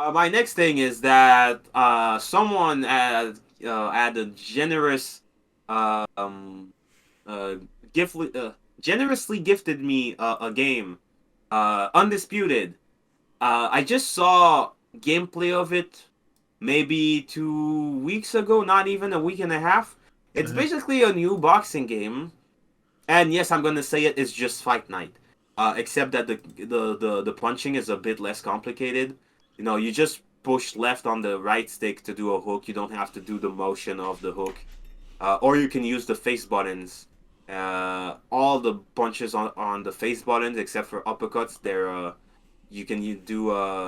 My next thing is that someone had a generous um uh gift generously gifted me a game, Undisputed. I just saw gameplay of it maybe 2 weeks ago, not even a week and a half. It's Uh-huh. basically a new boxing game, and yes, I'm gonna say it's just Fight Night. Except that the punching is a bit less complicated. You know, you just push left on the right stick to do a hook. You don't have to do the motion of the hook, or you can use the face buttons. All the punches on the face buttons, except for uppercuts, they're you can do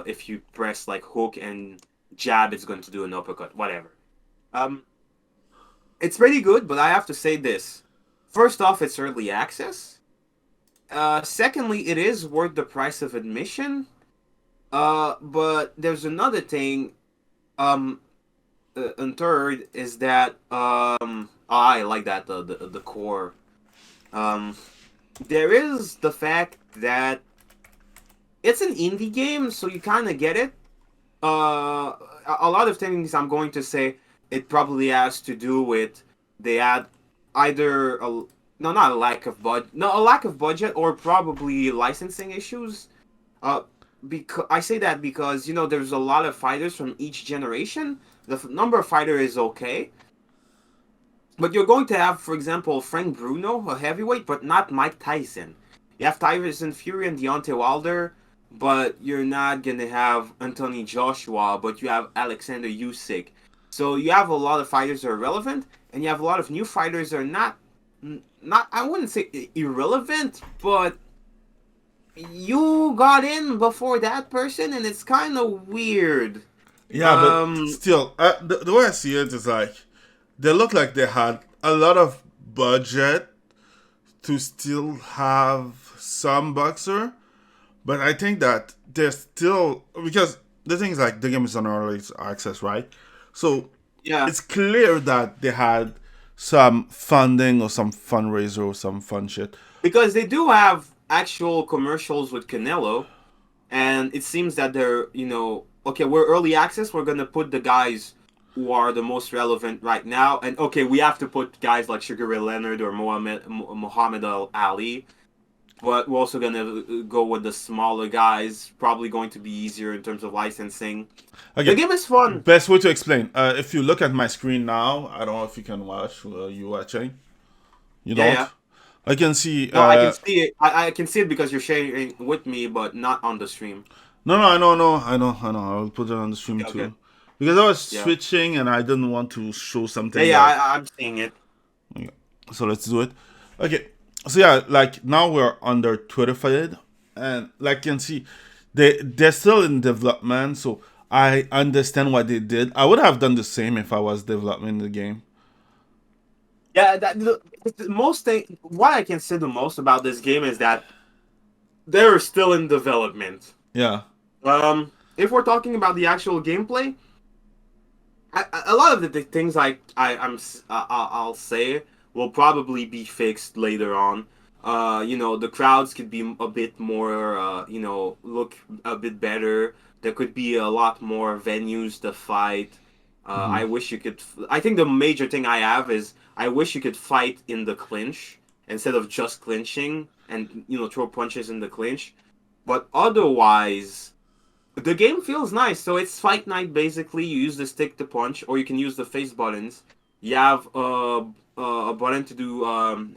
if you press like hook and jab, it's going to do an uppercut. Whatever. Um, it's pretty good, but I have to say this. First off, it's early access. Secondly, it is worth the price of admission. But there's another thing. Um, and third is that I like that the core. Um, there is the fact that it's an indie game, so you kind of get it. A lot of things I'm going to say it probably has to do with they had either no, not a lack of budget, no, a lack of budget, or probably licensing issues. Uh, because I say that because there's a lot of fighters from each generation. The number of fighter is okay, but you're going to have, for example, Frank Bruno, a heavyweight, but not Mike Tyson. You have Tyson Fury and Deontay Wilder, but you're not gonna have Anthony Joshua, but you have Alexander Usyk. So you have a lot of fighters that are relevant, and you have a lot of new fighters that are not I wouldn't say irrelevant, but you got in before that person, and it's kind of weird. Yeah, but Um, still, the way I see it is like they look like they had a lot of budget to still have some boxer, but I think that they're still because the thing is like the game is on early access, right? So yeah, it's clear that they had some funding or some fundraiser or some fun shit. because they do have actual commercials with Canelo, and it seems that they're okay, we're early access, we're gonna put the guys who are the most relevant right now, and okay, we have to put guys like Sugar Ray Leonard or Muhammad Ali, but we're also gonna go with the smaller guys, probably going to be easier in terms of licensing. The Okay, game is fun. best way to explain. If you look at my screen now, I don't know if you can watch. You watching? You Yeah, don't. yeah. I can see. No, I can see it. I can see it because you're sharing with me, but not on the stream. No, no, I know, no, I know. I'll put it on the stream Okay, okay. too, because I was Yeah. switching and I didn't want to show Yeah, something yeah, that. I'm seeing it. Okay, so let's do it. Okay, so yeah, like now we're under Twitter feed, and like you can see, they're still in development. So I understand what they did. I would have done the same if I was developing the game. Yeah, the most thing. What I can say the most about this game is that they're still in development. Yeah. If we're talking about the actual gameplay, a lot of the things I'll say will probably be fixed later on. The crowds could be a bit more, look a bit better. There could be a lot more venues to fight. Hmm. I wish you could. I think the major thing I have is I wish you could fight in the clinch instead of just clinching and throw punches in the clinch. But otherwise, the game feels nice. So it's Fight Night basically. You use the stick to punch, or you can use the face buttons. You have a button to do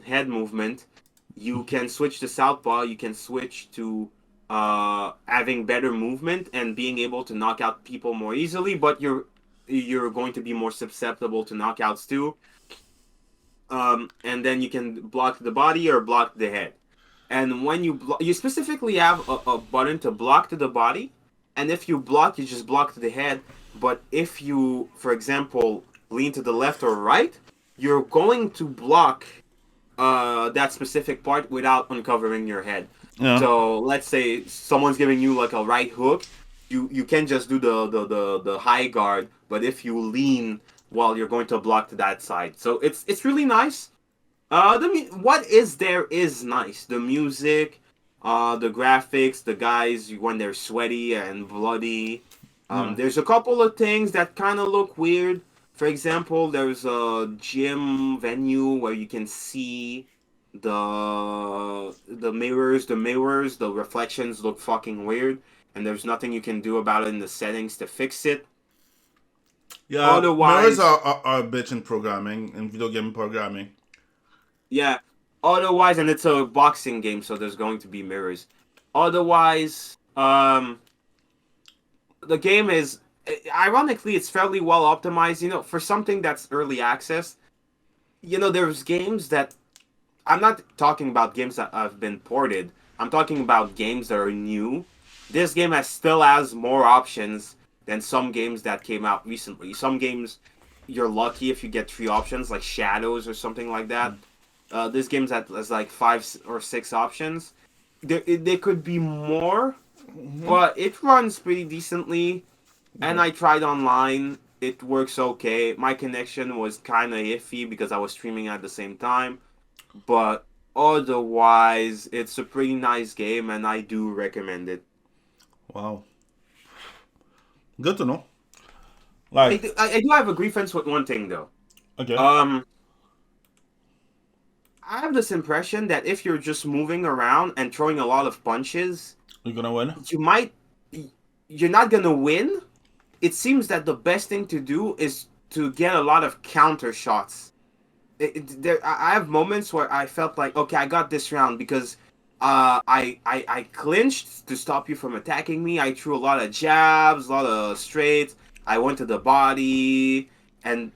head movement. You can switch to southpaw. You can switch to having better movement and being able to knock out people more easily. But you're going to be more susceptible to knockouts too. And then you can block the body or block the head. And when you specifically have a button to block to the body, and if you block, you just block to the head. But if you, for example, lean to the left or right, you're going to block that specific part without uncovering your head. Yeah. So let's say someone's giving you like a right hook, you can just do the high guard, but if you lean while you're going to block to that side, so it's really nice. What is there is nice. The music, the graphics, the guys when they're sweaty and bloody. Yeah. There's a couple of things that kind of look weird. For example, there's a gym venue where you can see the reflections look fucking weird, and there's nothing you can do about it in the settings to fix it. Yeah, mirrors Otherwise, are a bitch in programming, in video game programming. yeah. Otherwise, and it's a boxing game, so there's going to be mirrors. Otherwise, the game is ironically it's fairly well optimized. For something that's early access. There's games that I'm not talking about games that have been ported. I'm talking about games that are new. This game still has more options than some games that came out recently. Some games you're lucky if you get three options, like Shadows or something like that. This game's has like five or six options. There could be more, but it runs pretty decently. And Okay. I tried online. It works okay. My connection was kind of iffy because I was streaming at the same time. But otherwise, it's a pretty nice game, and I do recommend it. Wow. Good to know. I Like, do, I do have a grievance with one thing though. okay, Um, I have this impression that if you're just moving around and throwing a lot of punches, you're gonna win. you might you're not gonna win. It seems that the best thing to do is to get a lot of counter shots. I have moments where I felt like, okay, I got this round because I clinched to stop you from attacking me. I threw a lot of jabs, a lot of straights. I went to the body, and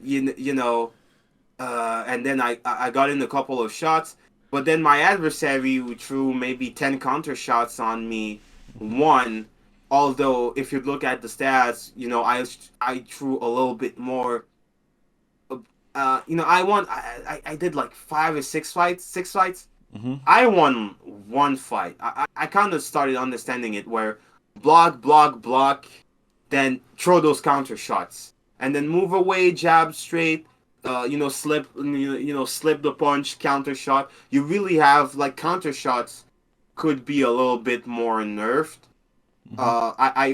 and then I got in a couple of shots. But then my adversary who threw maybe 10 counter shots on me won. Although if you look at the stats, I threw a little bit more. I won. I did like five or six fights. Six fights. Mm-hmm. I won one fight. I kind of started understanding it where block, block, block, then throw those counter shots, and then move away, jab straight. Slip. Slip the punch, counter shot. You really have like counter shots could be a little bit more nerfed. Mm-hmm.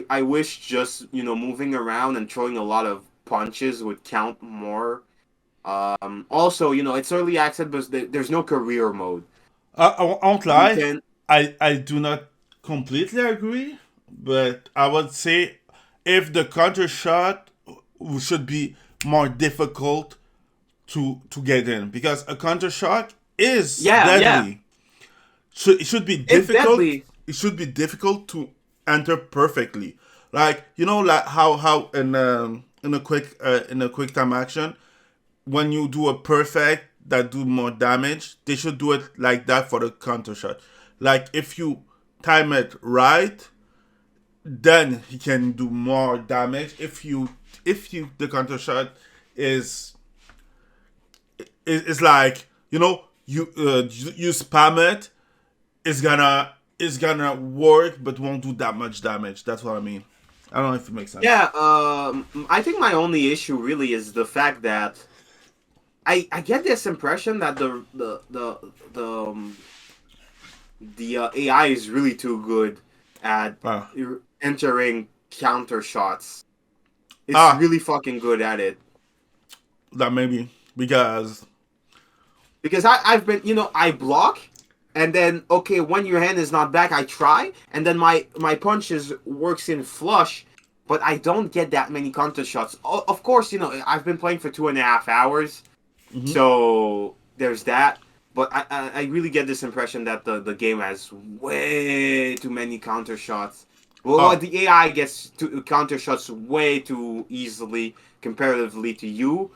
I wish just moving around and throwing a lot of punches would count more. Also, it's early access, but there's no career mode. I won't You lie. can, I do not completely agree, but I would say if the counter shot should be more difficult to get in because a counter shot is yeah, yeah, deadly. It should be it's difficult. deadly. It should be difficult to enter perfectly. Like like how in a quick time action when you do a perfect that do more damage, they should do it like that for the counter shot. Like if you time it right, then he can do more damage. If you the counter shot is is like you spam it, it's gonna work but won't do that much damage. That's what I mean. I don't know if it makes sense. Yeah. I think my only issue really is the fact that I get this impression that the AI is really too good at Ah, entering counter shots. It's ah, really fucking good at it. that maybe because Because I've been, I block, and then okay, when your hand is not back, I try, and then my punches works in flush, but I don't get that many counter shots. Of course, I've been playing for 2.5 hours, mhm. so there's that. But I really get this impression that the game has way too many counter shots. Well, Oh, the AI gets to counter shots way too easily comparatively to you,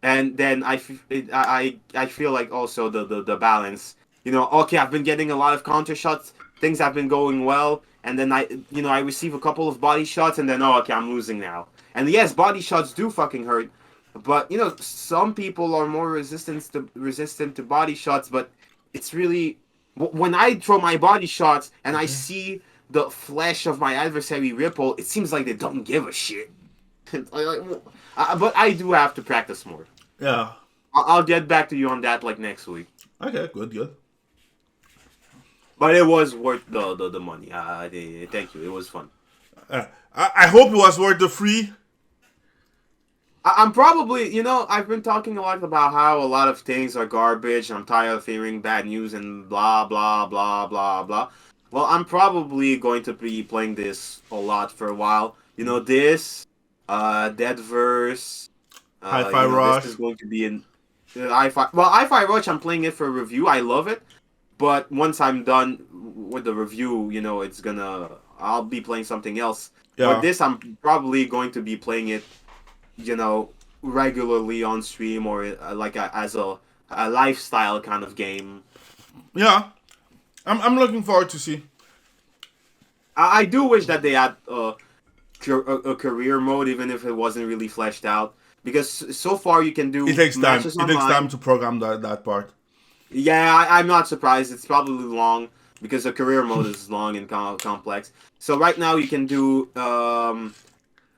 and then I feel like also the balance. Okay, I've been getting a lot of counter shots. Things have been going well, and then I receive a couple of body shots, and then okay, I'm losing now. And yes, body shots do fucking hurt, but some people are more resistant to body shots. But it's really when I throw my body shots and I okay. see the flesh of my adversary ripple, it seems like they don't give a shit. But I do have to practice more. Yeah. I'll get back to you on that like next week. Okay. Good. Good. But it was worth the money. Thank you. It was fun. I hope it was worth the free. I'm probably, I've been talking a lot about how a lot of things are garbage. I'm tired of hearing bad news and blah, blah, blah, blah, blah. Well, I'm probably going to be playing this a lot for a while. This, Deadverse, Hi-Fi this is Rush. going to be in I-Fi Rush, I'm playing it for review. I love it. But once I'm done with the review, I'll be playing something else. But Yeah. this, I'm probably going to be playing it you know, regularly on stream or as a lifestyle kind of game. Yeah. I'm looking forward to see. I do wish that they had a career mode, even if it wasn't really fleshed out. Because so far you can It do takes time. matches It takes time online. to program that part. Yeah, I'm not surprised. It's probably long because the career mode is long and complex. So right now you can do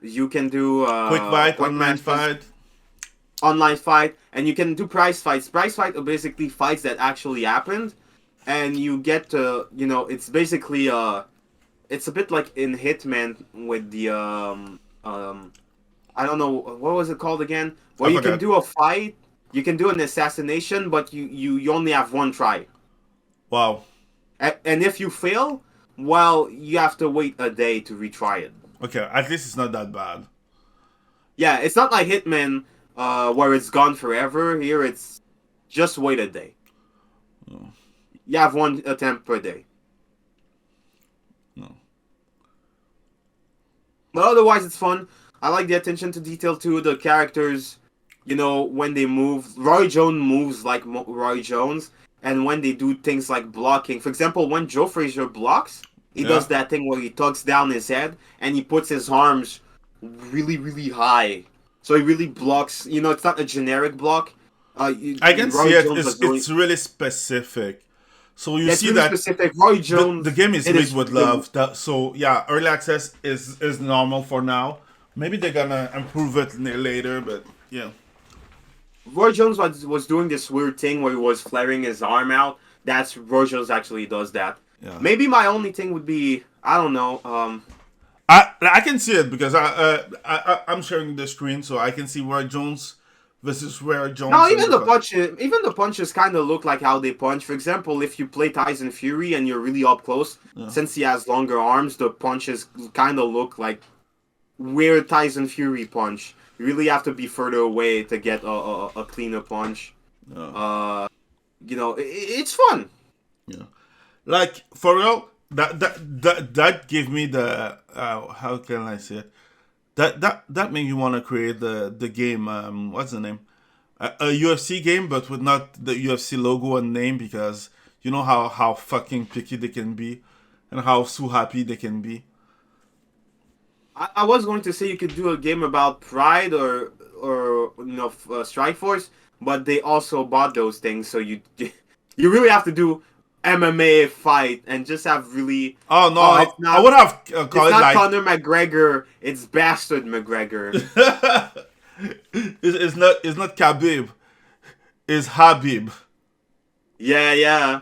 Quick fight, quick online matches, fight. online fight, and you can do prize fights. Prize fight are basically fights that actually happened, and you get to it's basically it's a bit like in Hitman with the I don't know what was it called again, I where you can forgot. do a fight, you can do an assassination, but you only have one try, Wow. and if you fail, well, you have to wait a day to retry it. Okay, at least it's not that bad. Yeah, it's not like Hitman, where it's gone forever. Here, it's just wait a day. No. You have one attempt per day. No. But otherwise, it's fun. I like the attention to detail too. The characters, when they move, Roy Jones moves like Roy Jones, and when they do things like blocking, for example, when Joe Frazier blocks, he does Yeah. that thing where he tucks down his head and he puts his arms really, really high. So he really blocks. It's not a generic block. I can see Roy it. Jones was doing. It's really specific. So you Yeah, it's see really that specific. Roy the Jones. game is It made is with the love. So yeah, early access is normal for now. Maybe they're gonna improve it later, but yeah. Roy Jones was doing this weird thing where he was flaring his arm out. That's Roy Jones actually does that. Yeah. Maybe my only thing would be I don't know. I can see it because I'm sharing the screen, so I can see Roy Jones versus Roy No, Jones in the even the punches kind of look like how they punch. For example, if you play Tyson Fury and you're really up close, yeah. since he has longer arms, the punches kind of look like weird Tyson Fury punch. You really have to be further away to get a cleaner punch. Yeah. It's fun. Yeah. Like for real, that gave me the how can I say it? That made me want to create the game. What's the name? A UFC game, but with not the UFC logo and name because you know how fucking picky they can be, and how so happy they can be. I was going to say you could do a game about Pride or Strike Force, but they also bought those things, so you you really have to do MMA fight and just have really Oh no, oh I would have it's called it not like Conor McGregor, it's Bastard McGregor. it's not Khabib, it's Habib. Yeah.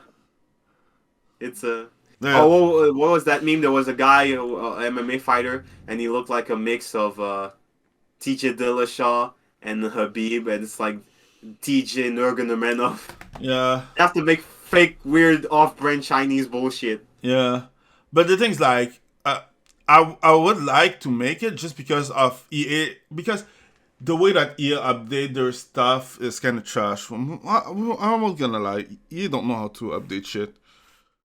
It's a Yeah. oh what was that meme? There was a guy, MMA fighter, and he looked like a mix of TJ Dillashaw and Habib, and it's like TJ Nurmagomedov. Yeah. You have to make fake, weird, off-brand Chinese bullshit. Yeah, but the thing's like, I would like to make it just because of EA because the way that EA update their stuff is kind of trash. I'm not gonna lie, EA don't know how to update shit.